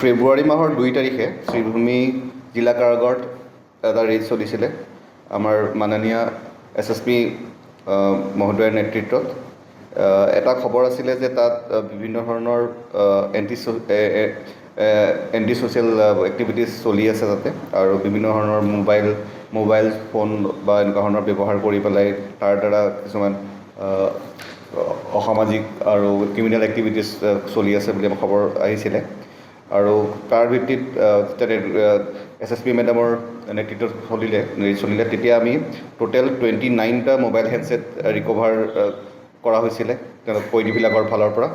ফেব্ৰুৱাৰী মাহৰ 2 তাৰিখে শ্ৰীভূমি জিলা কাৰাগাৰত এটা ৰেড চলিছিলে আমাৰ মাননীয় SSP মহোদয়ৰ নেতৃত্বত। এটা খবৰ আছিলে যে তাত বিভিন্ন ধৰণৰ এণ্টি ছ'চিয়েল এক্টিভিটিজ চলি আছে তাতে, আৰু বিভিন্ন ধৰণৰ মোবাইল ফোন বা এনেকুৱা ধৰণৰ ব্যৱহাৰ কৰি পেলাই তাৰ দ্বাৰা কিছুমান অসামাজিক আৰু ক্ৰিমিনেল এক্টিভিটিজ চলি আছে বুলি খবৰ আহিছিলে। আৰু তাৰ ভিত্তিত SSP মেডামৰ নেতৃত্বত চলিলে তেতিয়া আমি টোটেল 29টা মোবাইল হেণ্ডছেট ৰিকভাৰ কৰা হৈছিলে তেওঁলোক কয়দীবিলাকৰ ফালৰ পৰা।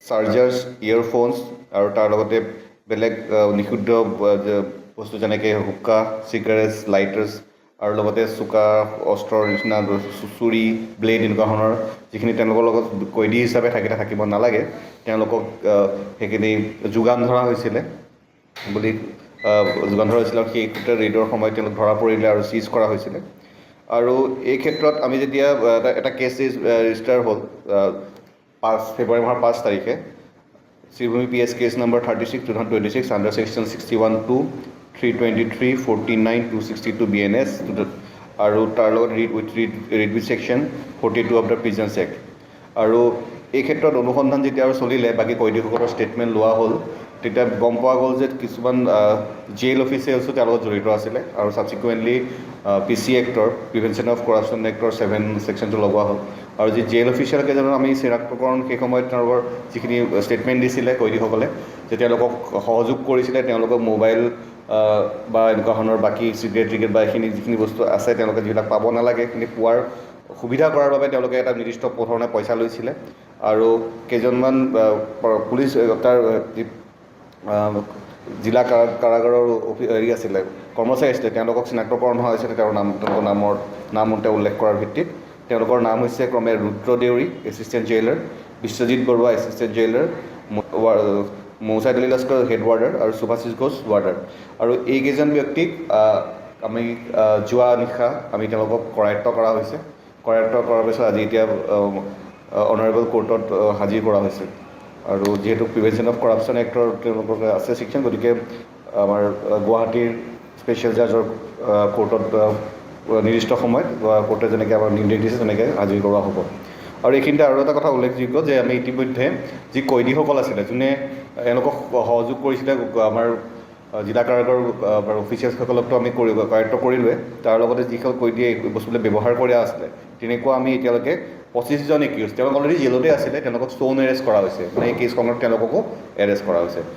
চাৰ্জাৰ্ছ, ইয়েৰফোনছ আৰু তাৰ লগতে বেলেগ নিষিদ্ধ বস্তু যেনেকৈ হুক্কা, চিগাৰেটছ, লাইটাৰ্ছ আৰু লগতে চোকা অস্ত্ৰৰ নিচিনা চুৰি, ব্লেড এনেকুৱা ধৰণৰ যিখিনি তেওঁলোকৰ লগত কয়দী হিচাপে থাকিব নালাগে তেওঁলোকক সেইখিনি যোগান ধৰা হৈছিলে আৰু সেই ক্ষেত্ৰত ৰেডৰ সময়ত তেওঁলোক ধৰা পৰিলে আৰু চিজ কৰা হৈছিলে। আৰু এই ক্ষেত্ৰত আমি যেতিয়া এটা কেছ ৰেজিষ্টাৰ হ'ল ফেব্ৰুৱাৰী মাহৰ 5 তাৰিখে Sribhumi PS case number 36/2026 under section 61(2), 323, 49, 262 BNS আৰু তাৰ লগত read with section 42 of the Prisons Act. আৰু এই ক্ষেত্ৰত অনুসন্ধান যেতিয়া আৰু চলিলে, বাকী কয়দীসকলৰ ষ্টেটমেণ্ট লোৱা হ'ল, তেতিয়া গম পোৱা গ'ল যে কিছুমান জেইল অফিচিয়েলছো তেওঁৰ লগত জড়িত আছিলে। আৰু ছাবচিকুৱেণ্টলি PC actor, prevention of corruption actor 7 ছেকশ্যনটো লগোৱা হ'ল। আৰু যি জেইল অফিচিয়েল কেইজনৰ আমি চিনাক্তকৰণ সেই সময়ত তেওঁলোকৰ যিখিনি ষ্টেটমেণ্ট দিছিলে কয়দীসকলে যে তেওঁলোকক সহযোগ কৰিছিলে, তেওঁলোকক মোবাইল বা এনেকুৱা ধৰণৰ বাকী চিগাৰেট বা এইখিনি যিখিনি বস্তু আছে তেওঁলোকে যিবিলাক পাব নালাগে সেইখিনি পোৱাৰ সুবিধা কৰাৰ বাবে তেওঁলোকে এটা নিৰ্দিষ্ট ধৰণে পইচা লৈছিলে। আৰু কেইজনমান পুলিচ তাৰ জিলা কাৰাগাৰৰ আছিলে কৰ্মচাৰী আছিলে, তেওঁলোকক চিনাক্তকৰণ হোৱা হৈছিলে তেওঁলোকৰ নাম উল্লেখ কৰাৰ ভিত্তিত। তেওঁলোকৰ নাম হৈছে ক্ৰমে Rudra Deori, assistant jailer, Biswajit Baruah, assistant jailer, Mousad Ali Laskar, head warder, আৰু সুভাশিষ ঘোষ, ৱাৰ্ডাৰ। আৰু এইকেইজন ব্যক্তিক আমি যোৱা নিশা আমি তেওঁলোকক কৰায়ত্ব কৰা হৈছে। কৰায়ত্ব কৰাৰ পিছত আজি এতিয়া অনাৰেবল কোৰ্টত হাজিৰ কৰা হৈছে। আৰু যিহেতু প্ৰিভেনশ্যন অফ কৰাপশ্যন এক্টৰ তেওঁলোকৰ আছে ছেকশ্যন, গতিকে আমাৰ গুৱাহাটীৰ স্পেচিয়েল জাজৰ কোৰ্টত নিৰ্দিষ্ট সময়ত কোৰ্টে যেনেকৈ আমাৰ নিৰ্দেশ দিছে তেনেকৈ হাজিৰ কৰোৱা হ'ব। আৰু এইখিনিতে আৰু এটা কথা উল্লেখযোগ্য যে আমি ইতিমধ্যে যি কয়দীসকল আছিলে যোনে এওঁলোকক সহযোগ কৰিছিলে আমাৰ জিলা কাৰাগাৰৰ অফিচিয়েলসকলকতো আমি কৰায়ত্ব কৰিলোৱে, তাৰ লগতে যিসকল কয়দীয়ে এই বস্তুবিলাক ব্যৱহাৰ কৰি আছিলে তেনেকুৱা আমি এতিয়ালৈকে 25জন একিউজ তেওঁলোক অলৰেডি জেলতে আছিলে, তেওঁলোকক ষ্ট'ন এৰেষ্ট কৰা হৈছে, মানে এই কেছখনত তেওঁলোককো এৰেষ্ট কৰা হৈছে।